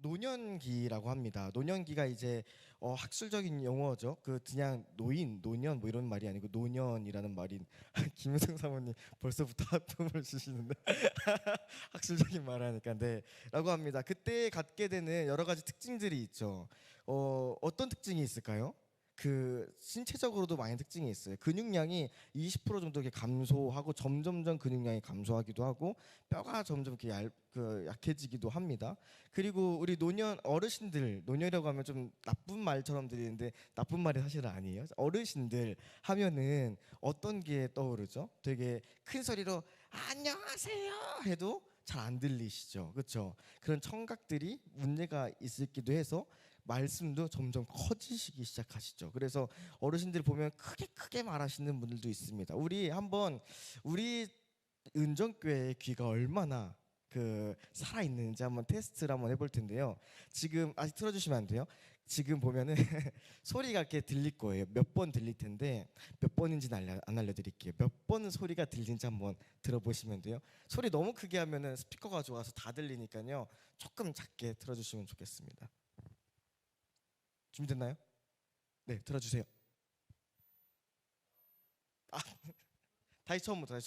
노년기라고 합니다. 노년기가 이제 학술적인 용어죠. 그 그냥 노인, 노년 뭐 이런 말이 아니고 노년이라는 말인 김효성 사모님 벌써부터 하품을 주시는데 학술적인 말 하니까 네라고 합니다. 그때 갖게 되는 여러 가지 특징들이 있죠. 어떤 특징이 있을까요? 그 신체적으로도 많은 특징이 있어요. 근육량이 20% 정도 이렇게 감소하고 점점점 근육량이 감소하기도 하고 뼈가 점점 이렇게 약해지기도 합니다. 그리고 우리 노년 어르신들 노년이라고 하면 좀 나쁜 말처럼 들리는데 나쁜 말이 사실은 아니에요. 어르신들 하면은 어떤 게 떠오르죠? 되게 큰 소리로 안녕하세요 해도 잘 안 들리시죠, 그렇죠? 그런 청각들이 문제가 있기도 해서 말씀도 점점 커지시기 시작하시죠. 그래서 어르신들 보면 크게 크게 말하시는 분들도 있습니다. 우리 은정교회의 귀가 얼마나 그 살아 있는지 한번 테스트를 한번 해볼 텐데요. 지금 아직 틀어주시면 안 돼요. 지금 보면은 소리가 이렇게 들릴 거예요. 몇 번 들릴 텐데 몇 번인지는 안 알려드릴게요. 몇 번 소리가 들리는지 한번 들어보시면 돼요. 소리 너무 크게 하면은 스피커가 좋아서 다 들리니까요. 조금 작게 틀어주시면 좋겠습니다. 준비됐나요? 네, 들어주세요. 아, 다시 처음부터.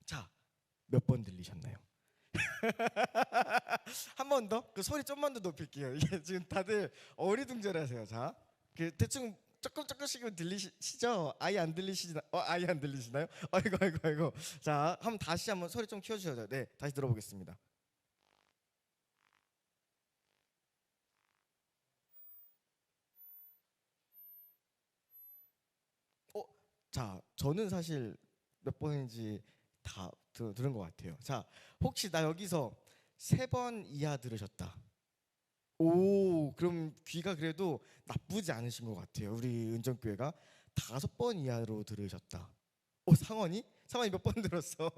자, 몇 번 들리셨나요? 한 번 더? 그 소리 좀만 더 높일게요. 이게 지금 다들 어리둥절하세요. 자, 그 대충 조금씩은 들리시죠? 아예 안 들리시나? 아예 안 들리시나요? 아이고. 자, 다시 한번 소리 좀 키워주셔야 네, 다시 들어보겠습니다. 어, 자, 저는 사실 몇 번인지 다 들은 것 같아요. 자, 혹시 나 여기서 3번 이하 들으셨다. 오, 그럼 귀가 그래도 나쁘지 않으신 것 같아요. 우리 은정교회가 5번 이하로 들으셨다. 상원이? 상원이 몇 번 들었어?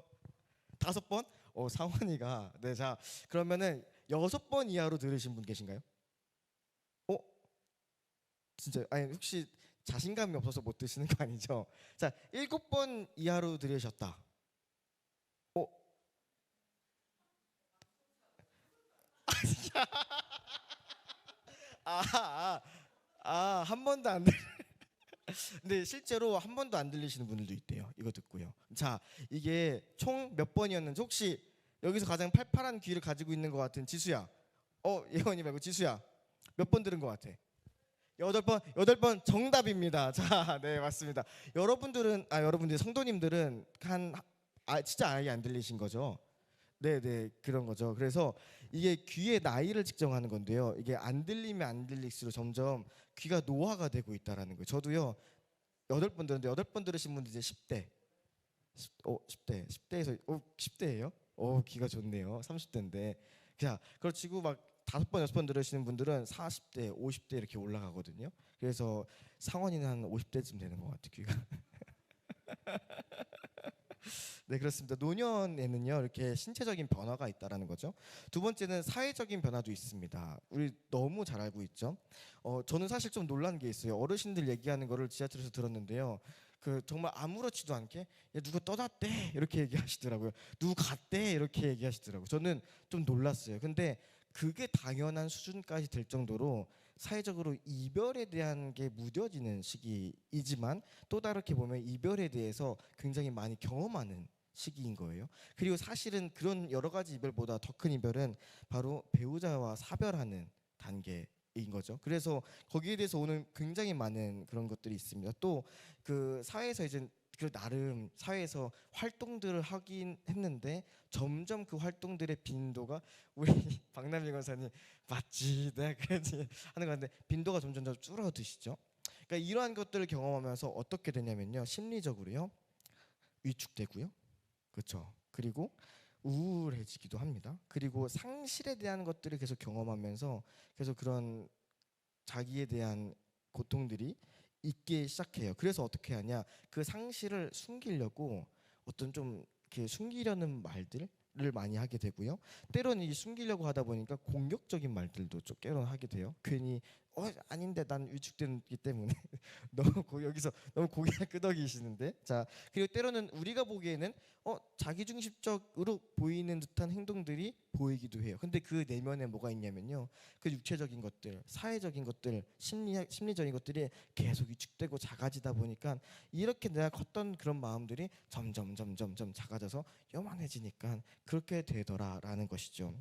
5번? 상원이가 네, 자 그러면은 6번 이하로 들으신 분 계신가요? 어, 진짜 아니 혹시 자신감이 없어서 못 드시는 거 아니죠? 자, 7번 이하로 들으셨다. 어, 아, 한 번도 안 근데 실제로 한 번도 안 들리시는 분들도 있대요. 이거 듣고요. 자, 이게 총 몇 번이었는지 혹시 여기서 가장 팔팔한 귀를 가지고 있는 것 같은 지수야. 예원이 말고 지수야. 몇 번 들은 것 같아? 8번, 8번 정답입니다. 자, 네, 맞습니다. 여러분들 성도님들은 진짜 아예 안 들리신 거죠? 네, 그런 거죠. 그래서 이게 귀의 나이를 측정하는 건데요. 이게 안 들리면 안 들릴수록 점점 귀가 노화가 되고 있다라는 거예요. 저도요. 8번 들었는데 8번 들으신 분들 이제 10대. 10대에서 10대예요? 귀가 좋네요. 30대인데. 자, 그렇지고 막 5번, 6번 들으시는 분들은 40대, 50대 이렇게 올라가거든요. 그래서 상원이는 한 50대쯤 되는 것 같아요, 귀가. 네, 그렇습니다. 노년에는요 이렇게 신체적인 변화가 있다라는 거죠. 두 번째는 사회적인 변화도 있습니다. 우리 너무 잘 알고 있죠. 저는 사실 좀 놀란 게 있어요. 어르신들 얘기하는 거를 지하철에서 들었는데요. 그 정말 아무렇지도 않게 야, 누가 떠났대 이렇게 얘기하시더라고요. 누구 갔대 이렇게 얘기하시더라고요. 저는 좀 놀랐어요. 근데 그게 당연한 수준까지 될 정도로 사회적으로 이별에 대한 게 무뎌지는 시기이지만 또 다르게 보면 이별에 대해서 굉장히 많이 경험하는 시기인 거예요. 그리고 사실은 그런 여러 가지 이별보다 더 큰 이별은 바로 배우자와 사별하는 단계인 거죠. 그래서 거기에 대해서 오는 굉장히 많은 그런 것들이 있습니다. 또 그 사회에서 이제 그 나름 사회에서 활동들을 하긴 했는데 점점 그 활동들의 빈도가 우리 박남일 권사님 맞지 내가 그러지 하는 건데 빈도가 점점 더 줄어드시죠. 그러니까 이러한 것들을 경험하면서 어떻게 되냐면요 심리적으로요 위축되고요. 그렇죠. 그리고 우울해지기도 합니다. 그리고 상실에 대한 것들을 계속 경험하면서 계속 그런 자기에 대한 고통들이 있기 시작해요. 그래서 어떻게 하냐? 그 상실을 숨기려고 어떤 좀 이렇게 숨기려는 말들을 많이 하게 되고요. 때로는 이 숨기려고 하다 보니까 공격적인 말들도 좀 때로는 하게 돼요. 괜히 아닌데 난 위축되기 때문에 여기서 너무 고개를 끄덕이시는데. 자, 그리고 때로는 우리가 보기에는 자기중심적으로 보이는 듯한 행동들이 보이기도 해요. 근데 그 내면에 뭐가 있냐면요, 그 육체적인 것들, 사회적인 것들, 심리적인 것들이 계속 위축되고 작아지다 보니까 이렇게 내가 컸던 그런 마음들이 점점 작아져서 요만해지니까 그렇게 되더라라는 것이죠.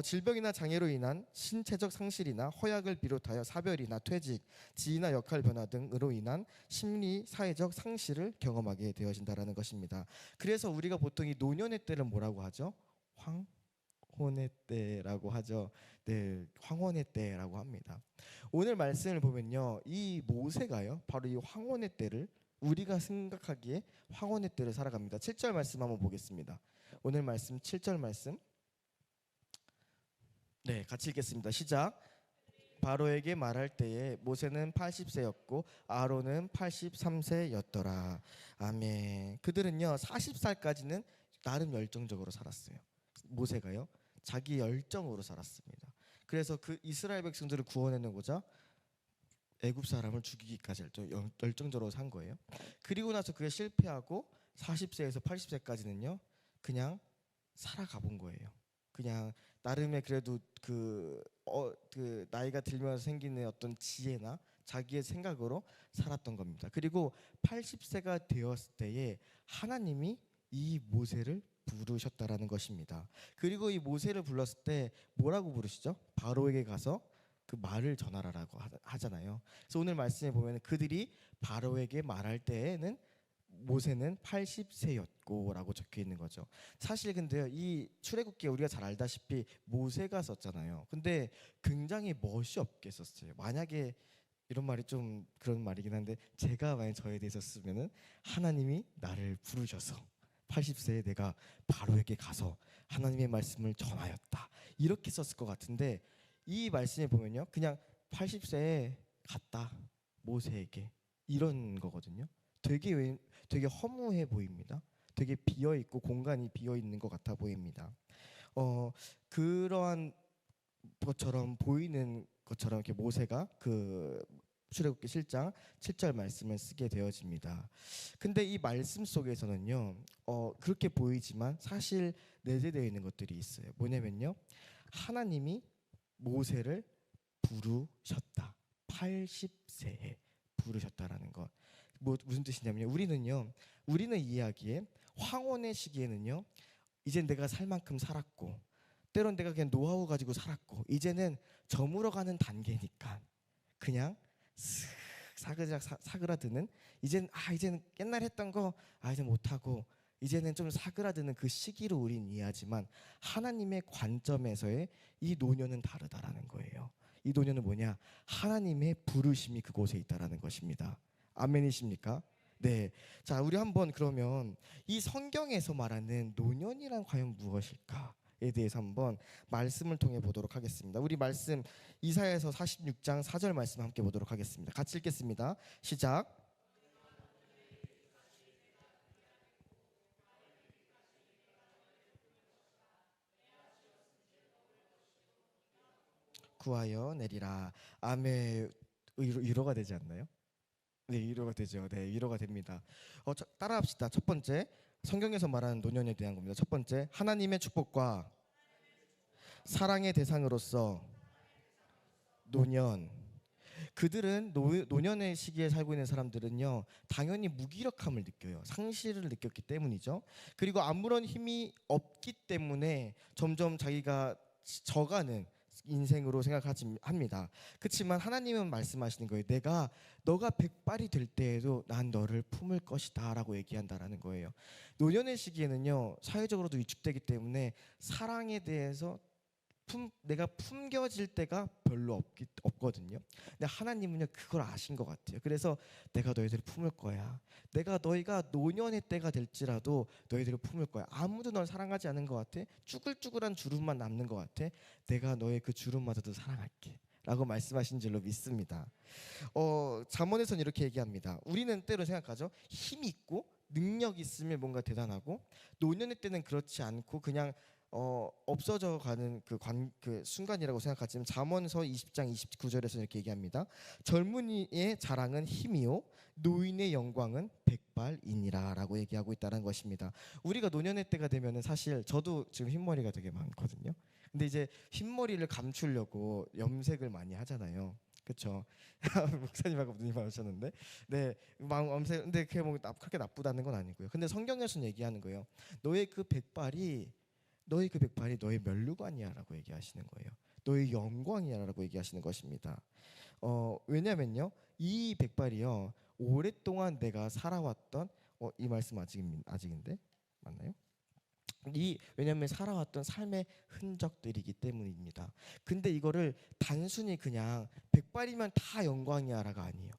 질병이나 장애로 인한 신체적 상실이나 허약을 비롯하여 사별이나 퇴직, 지위나 역할 변화 등으로 인한 심리, 사회적 상실을 경험하게 되어진다라는 것입니다. 그래서 우리가 보통 이 노년의 때를 뭐라고 하죠? 황혼의 때라고 하죠. 네, 황혼의 때라고 합니다. 오늘 말씀을 보면요, 이 모세가요, 바로 이 황혼의 때를, 우리가 생각하기에 황혼의 때를 살아갑니다. 7절 말씀 한번 보겠습니다. 오늘 말씀 7절 말씀. 네, 같이 읽겠습니다. 시작. 바로에게 말할 때에 모세는 80세였고 아론은 83세였더라. 아멘. 그들은요 40살까지는 나름 열정적으로 살았어요. 모세가요 자기 열정으로 살았습니다. 그래서 그 이스라엘 백성들을 구원해내고자 애굽 사람을 죽이기까지 열정적으로 산 거예요. 그리고 나서 그게 실패하고 40세에서 80세까지는요 그냥 살아가 본 거예요. 그냥 나름의 그래도 그 나이가 들면서 생기는 어떤 지혜나 자기의 생각으로 살았던 겁니다. 그리고 80세가 되었을 때에 하나님이 이 모세를 부르셨다라는 것입니다. 그리고 이 모세를 불렀을 때 뭐라고 부르시죠? 바로에게 가서 그 말을 전하라라고 하잖아요. 그래서 오늘 말씀에 보면 그들이 바로에게 말할 때에는 모세는 80세였고라고 적혀 있는 거죠. 사실 근데요, 이 출애굽기에 우리가 잘 알다시피 모세가 썼잖아요. 근데 굉장히 멋이 없게 썼어요. 만약에 이런 말이 좀 그런 말이긴 한데, 제가 만약 저에 대해서 쓰면은 하나님이 나를 부르셔서 80세에 내가 바로에게 가서 하나님의 말씀을 전하였다 이렇게 썼을 것 같은데, 이 말씀에 보면요 그냥 80세에 갔다 모세에게 이런 거거든요. 되게 허무해 보입니다. 되게 비어 있고 공간이 비어 있는 것 같아 보입니다. 그러한 것처럼 보이는 것처럼 이렇게 모세가 그 출애굽기 7장 7절 말씀을 쓰게 되어집니다. 근데 이 말씀 속에서는요, 그렇게 보이지만 사실 내재되어 있는 것들이 있어요. 뭐냐면요, 하나님이 모세를 부르셨다. 80세에 부르셨다라는 것. 무슨 뜻이냐면요, 우리는 이야기에 황혼의 시기에는요, 이젠 내가 살 만큼 살았고, 때론 내가 그냥 노하우 가지고 살았고, 이제는 저물어가는 단계니까 그냥 사그라드는, 이제는 옛날 했던 거 이제 못하고 이제는 좀 사그라드는 그 시기로 우린 이해하지만, 하나님의 관점에서의 이 노년은 다르다라는 거예요. 이 노년은 뭐냐? 하나님의 부르심이 그곳에 있다라는 것입니다. 아멘이십니까? 네. 자, 우리 한번 그러면 이 성경에서 말하는 노년이란 과연 무엇일까에 대해서 한번 말씀을 통해 보도록 하겠습니다. 우리 말씀 이사야서 46장 4절 말씀 함께 보도록 하겠습니다. 같이 읽겠습니다. 시작. 구하여 내리라. 아멘. 위로가 되지 않나요? 네, 위로가 되죠. 네, 위로가 됩니다. 따라합시다. 첫 번째, 성경에서 말하는 노년에 대한 겁니다. 첫 번째, 하나님의 축복과 사랑의 대상으로서 노년. 그들은 노년의 시기에 살고 있는 사람들은요 당연히 무기력함을 느껴요. 상실을 느꼈기 때문이죠. 그리고 아무런 힘이 없기 때문에 점점 자기가 져가는 인생으로 합니다. 그렇지만 하나님은 말씀하시는 거예요. 너가 백발이 될 때에도 난 너를 품을 것이다 라고 얘기한다라는 거예요. 노년의 시기에는요 사회적으로도 위축되기 때문에 사랑에 대해서 내가 품겨질 때가 별로 없거든요. 근데 하나님은요 그걸 아신 것 같아요. 그래서 내가 너희들을 품을 거야. 너희가 노년의 때가 될지라도 너희들을 품을 거야. 아무도 널 사랑하지 않은 것 같아. 쭈글쭈글한 주름만 남는 것 같아. 내가 너의 그 주름마저도 사랑할게 라고 말씀하신 줄로 믿습니다. 잠언에서는 이렇게 얘기합니다. 우리는 때로 생각하죠. 힘이 있고 능력 있으면 뭔가 대단하고, 노년의 때는 그렇지 않고 그냥 없어져 가는 그 순간이라고 생각하지만 잠언서 20장 29절에서 이렇게 얘기합니다. 젊은이의 자랑은 힘이요 노인의 영광은 백발이니라라고 얘기하고 있다는 것입니다. 우리가 노년의 때가 되면은 사실 저도 지금 흰머리가 되게 많거든요. 근데 이제 흰머리를 감추려고 염색을 많이 하잖아요. 그렇죠? 목사님하고 누님 하셨는데, 네, 염색. 근데 그게 뭐 그렇게 나쁘다는 건 아니고요. 근데 성경에서는 얘기하는 거예요. 너의 그 백발이 너의 면류관이야라고 얘기하시는 거예요. 너의 영광이야라고 얘기하시는 것입니다. 왜냐면요, 이 백발이요 오랫동안 내가 살아왔던 이 말씀 아직인데 맞나요? 왜냐하면 살아왔던 삶의 흔적들이기 때문입니다. 근데 이거를 단순히 그냥 백발이면 다 영광이야라가 아니에요.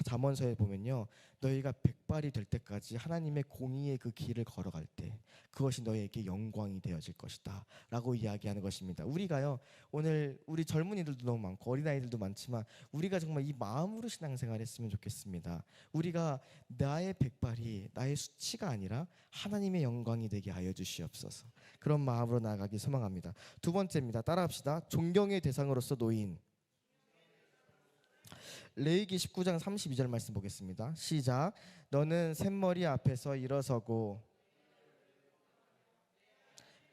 잠언서에 보면요, 너희가 백발이 될 때까지 하나님의 공의의 그 길을 걸어갈 때 그것이 너희에게 영광이 되어질 것이다라고 이야기하는 것입니다. 우리가요, 오늘 우리 젊은이들도 너무 많고 어린아이들도 많지만 우리가 정말 이 마음으로 신앙생활했으면 좋겠습니다. 우리가 나의 백발이 나의 수치가 아니라 하나님의 영광이 되게 하여 주시옵소서. 그런 마음으로 나아가기 소망합니다. 두 번째입니다. 따라합시다. 존경의 대상으로서 노인. 레위기 19장 32절 말씀 보겠습니다. 시작. 너는 샘머리 앞에서 일어서고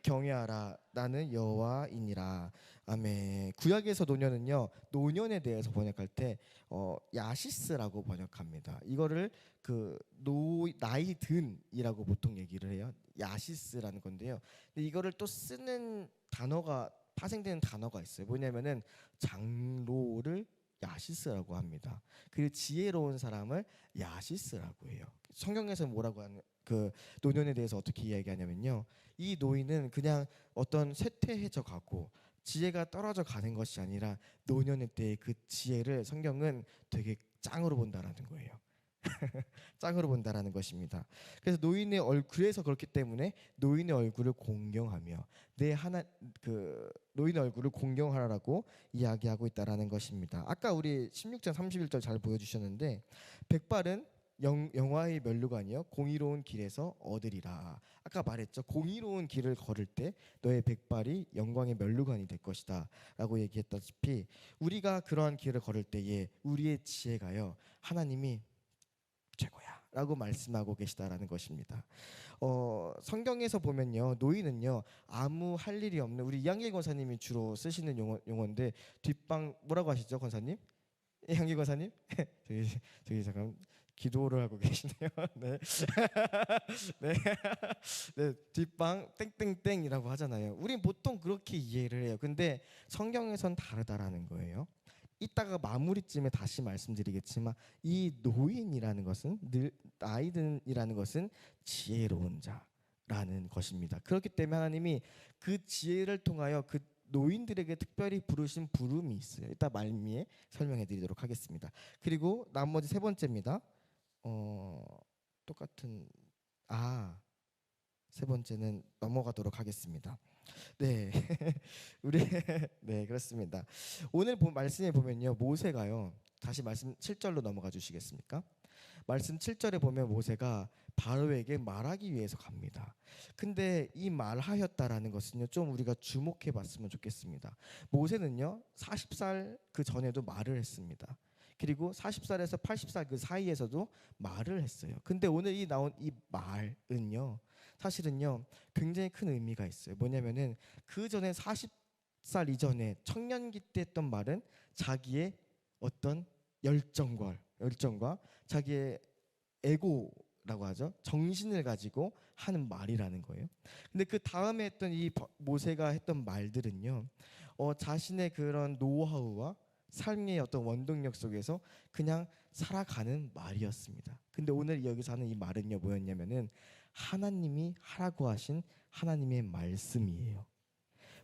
경외하라. 나는 여호와이니라. 아멘. 구약에서 노년은요, 노년에 대해서 번역할 때 야시스라고 번역합니다. 이거를 나이 든이라고 보통 얘기를 해요. 야시스라는 건데요. 근데 이거를 또 쓰는 단어가 파생되는 단어가 있어요. 뭐냐면은 장로를 야시스라고 합니다. 그리고 지혜로운 사람을 야시스라고 해요. 성경에서 뭐라고 하는 그 노년에 대해서 어떻게 이야기하냐면요, 이 노인은 그냥 어떤 쇠퇴해져 가고 지혜가 떨어져 가는 것이 아니라 노년의 때의 그 지혜를 성경은 되게 짱으로 본다라는 거예요. 짱으로 본다라는 것입니다. 그래서 그래서 그렇기 때문에 노인의 얼굴을 공경하며 노인의 얼굴을 공경하라고 이야기하고 있다라는 것입니다. 아까 우리 16장 31절 잘 보여주셨는데, 백발은 영화의 면류관이요 공의로운 길에서 얻으리라. 아까 말했죠. 공의로운 길을 걸을 때 너의 백발이 영광의 면류관이 될 것이다 라고 얘기했다시피, 우리가 그러한 길을 걸을 때에 우리의 지혜가요 하나님이 최고야 라고 말씀하고 계시다라는 것입니다. 성경에서 보면요, 노인은요 아무 할 일이 없는, 우리 이한길 권사님이 주로 쓰시는 용어인데, 뒷방 뭐라고 하시죠 권사님? 이한길 권사님? 저기 잠깐 기도를 하고 계시네요. 네. 네. 네, 뒷방 땡땡땡이라고 하잖아요. 우린 보통 그렇게 이해를 해요. 근데 성경에선 다르다라는 거예요. 이따가 마무리쯤에 다시 말씀드리겠지만, 이 노인이라는 것은 나이든이라는 것은 지혜로운 자라는 것입니다. 그렇기 때문에 하나님이 그 지혜를 통하여 그 노인들에게 특별히 부르신 부름이 있어요. 이따 말미에 설명해 드리도록 하겠습니다. 그리고 나머지 세 번째입니다. 똑같은 세 번째는 넘어가도록 하겠습니다. 네. 우리 네, 그렇습니다. 오늘 말씀에 보면요, 모세가요, 다시 말씀 7절로 넘어가 주시겠습니까? 말씀 7절에 보면 모세가 바로에게 말하기 위해서 갑니다. 근데 이 말하였다라는 것은요, 좀 우리가 주목해 봤으면 좋겠습니다. 모세는요 40살 그 전에도 말을 했습니다. 그리고 40살에서 80살 그 사이에서도 말을 했어요. 근데 오늘 나온 이 말은요, 사실은요 굉장히 큰 의미가 있어요. 뭐냐면은 그 전에 40살 이전에 청년기 때 했던 말은 자기의 어떤 열정과 자기의 에고라고 하죠. 정신을 가지고 하는 말이라는 거예요. 근데 그 다음에 했던 이 모세가 했던 말들은요, 자신의 그런 노하우와 삶의 어떤 원동력 속에서 그냥 살아가는 말이었습니다. 근데 오늘 여기서 하는 이 말은요 뭐였냐면은 하나님이 하라고 하신 하나님의 말씀이에요.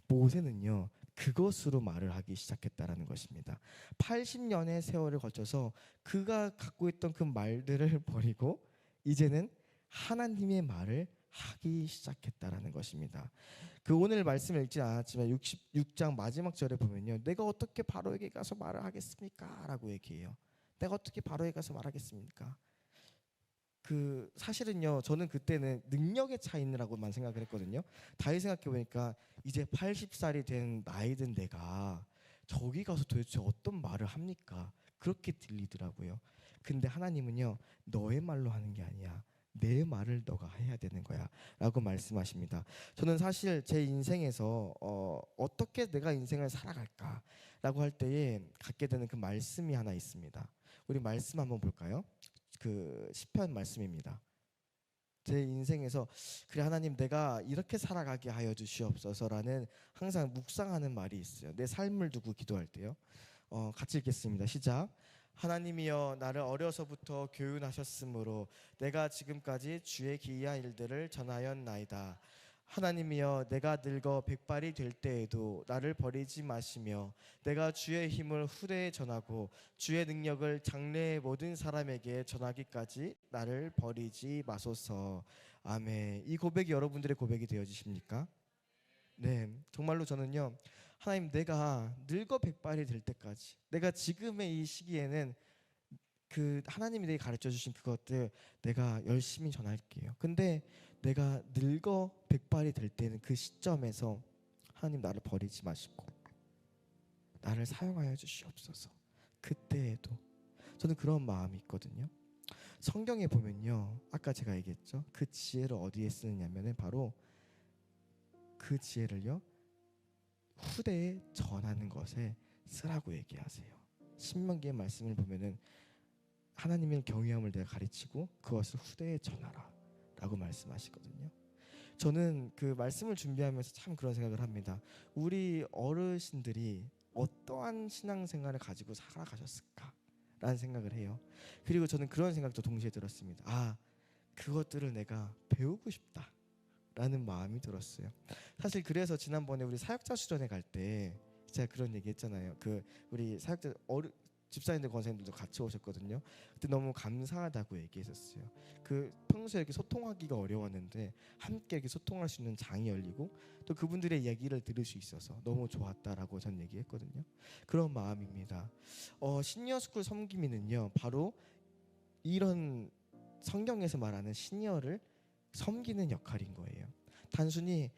모세는요 그것으로 말을 하기 시작했다라는 것입니다. 80년의 세월을 거쳐서 그가 갖고 있던 그 말들을 버리고 이제는 하나님의 말을 하기 시작했다라는 것입니다. 그 오늘 말씀을 읽지 않았지만 66장 마지막 절에 보면요, 내가 어떻게 바로에게 가서 말을 하겠습니까? 라고 얘기해요. 내가 어떻게 바로에게 가서 말하겠습니까? 사실은요, 저는 그때는 능력의 차이라고만 생각을 했거든요. 다시 생각해 보니까 이제 80살이 된 나이 든 내가 저기 가서 도대체 어떤 말을 합니까? 그렇게 들리더라고요. 근데 하나님은요, 너의 말로 하는 게 아니야, 내 말을 너가 해야 되는 거야 라고 말씀하십니다. 저는 사실 제 인생에서 어떻게 내가 인생을 살아갈까 라고 할 때에 갖게 되는 그 말씀이 하나 있습니다. 우리 말씀 한번 볼까요? 그 시편 말씀입니다. 제 인생에서 그래 하나님, 내가 이렇게 살아가게 하여 주시옵소서라는 항상 묵상하는 말이 있어요. 내 삶을 두고 기도할 때요. 같이 읽겠습니다. 시작. 하나님이여, 나를 어려서부터 교훈하셨으므로 내가 지금까지 주의 기이한 일들을 전하였나이다. 하나님이여, 내가 늙어 백발이 될 때에도 나를 버리지 마시며 내가 주의 힘을 후대에 전하고 주의 능력을 장래의 모든 사람에게 전하기까지 나를 버리지 마소서. 아멘. 이 고백이 여러분들의 고백이 되어지십니까? 네, 정말로 저는요, 하나님, 내가 늙어 백발이 될 때까지, 내가 지금의 이 시기에는 그 하나님이 내게 가르쳐 주신 그것들 내가 열심히 전할게요. 근데 내가 늙어 백발이 될 때는 그 시점에서 하나님, 나를 버리지 마시고 나를 사용하여 주시옵소서. 그때에도 저는 그런 마음이 있거든요. 성경에 보면요, 아까 제가 얘기했죠, 그 지혜를 어디에 쓰느냐면은 바로 그 지혜를요, 후대에 전하는 것에 쓰라고 얘기하세요. 신명기의 말씀을 보면은 하나님의 경외함을 내가 가르치고 그것을 후대에 전하라 라고 말씀하시거든요. 저는 그 말씀을 준비하면서 참 그런 생각을 합니다. 우리 어르신들이 어떠한 신앙생활을 가지고 살아가셨을까 라는 생각을 해요. 그리고 저는 그런 생각도 동시에 들었습니다. 그것들을 내가 배우고 싶다 라는 마음이 들었어요. 사실 그래서 지난번에 우리 사역자 수련회 갈 때 제가 그런 얘기 했잖아요. 우리 사역자 집사님들 권사님들도 같이 오셨거든요. 그때 너무 감사하다고 얘기했었어요. 평소에 이렇게 소통하기가 어려웠는데 함께 이렇게 소통할 수 있는 장이 열리고 또 그분들의 얘기를 들을 수 있어서 너무 좋았다라고 전 얘기했거든요. 그런 마음입니다. 시니어스쿨 섬김이는요, 바로 이런 성경에서 말하는 시니어를 섬기는 역할인 거예요. 단순히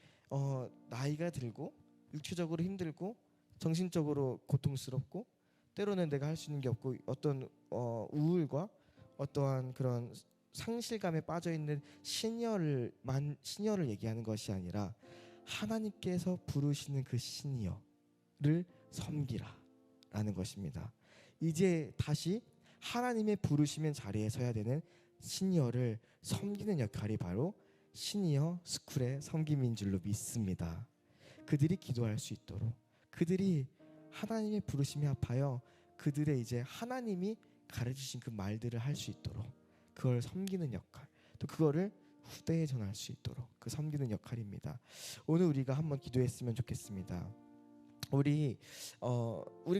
나이가 들고 육체적으로 힘들고 정신적으로 고통스럽고 때로는 내가 할 수 있는 게 없고 어떤 우울과 어떠한 그런 상실감에 빠져 있는 시니어를 얘기하는 것이 아니라 하나님께서 부르시는 그 시니어를 섬기라라는 것입니다. 이제 다시 하나님의 부르시면 자리에 서야 되는 시니어를 섬기는 역할이 바로 시니어 스쿨의 섬김인 줄로 믿습니다. 그들이 기도할 수 있도록, 그들이 하나님의 부르심에 합하여 그들의 이제 하나님이 가르치신 그 말들을 할 수 있도록, 그걸 섬기는 역할, 또 그거를 후대에 전할 수 있도록 그 섬기는 역할입니다. 오늘 우리가 한번 기도했으면 좋겠습니다. 우리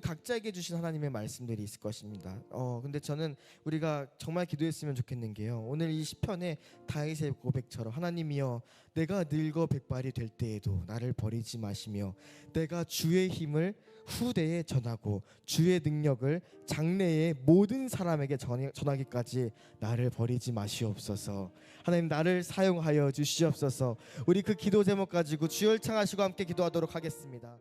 각자에게 주신 하나님의 말씀들이 있을 것입니다. 근데 저는 우리가 정말 기도했으면 좋겠는 게요, 오늘 이 시편의 다윗의 고백처럼 하나님이여, 내가 늙어 백발이 될 때에도 나를 버리지 마시며 내가 주의 힘을 후대에 전하고 주의 능력을 장래의 모든 사람에게 전하기까지 나를 버리지 마시옵소서. 하나님, 나를 사용하여 주시옵소서. 우리 그 기도 제목 가지고 주여 창하시고 함께 기도하도록 하겠습니다.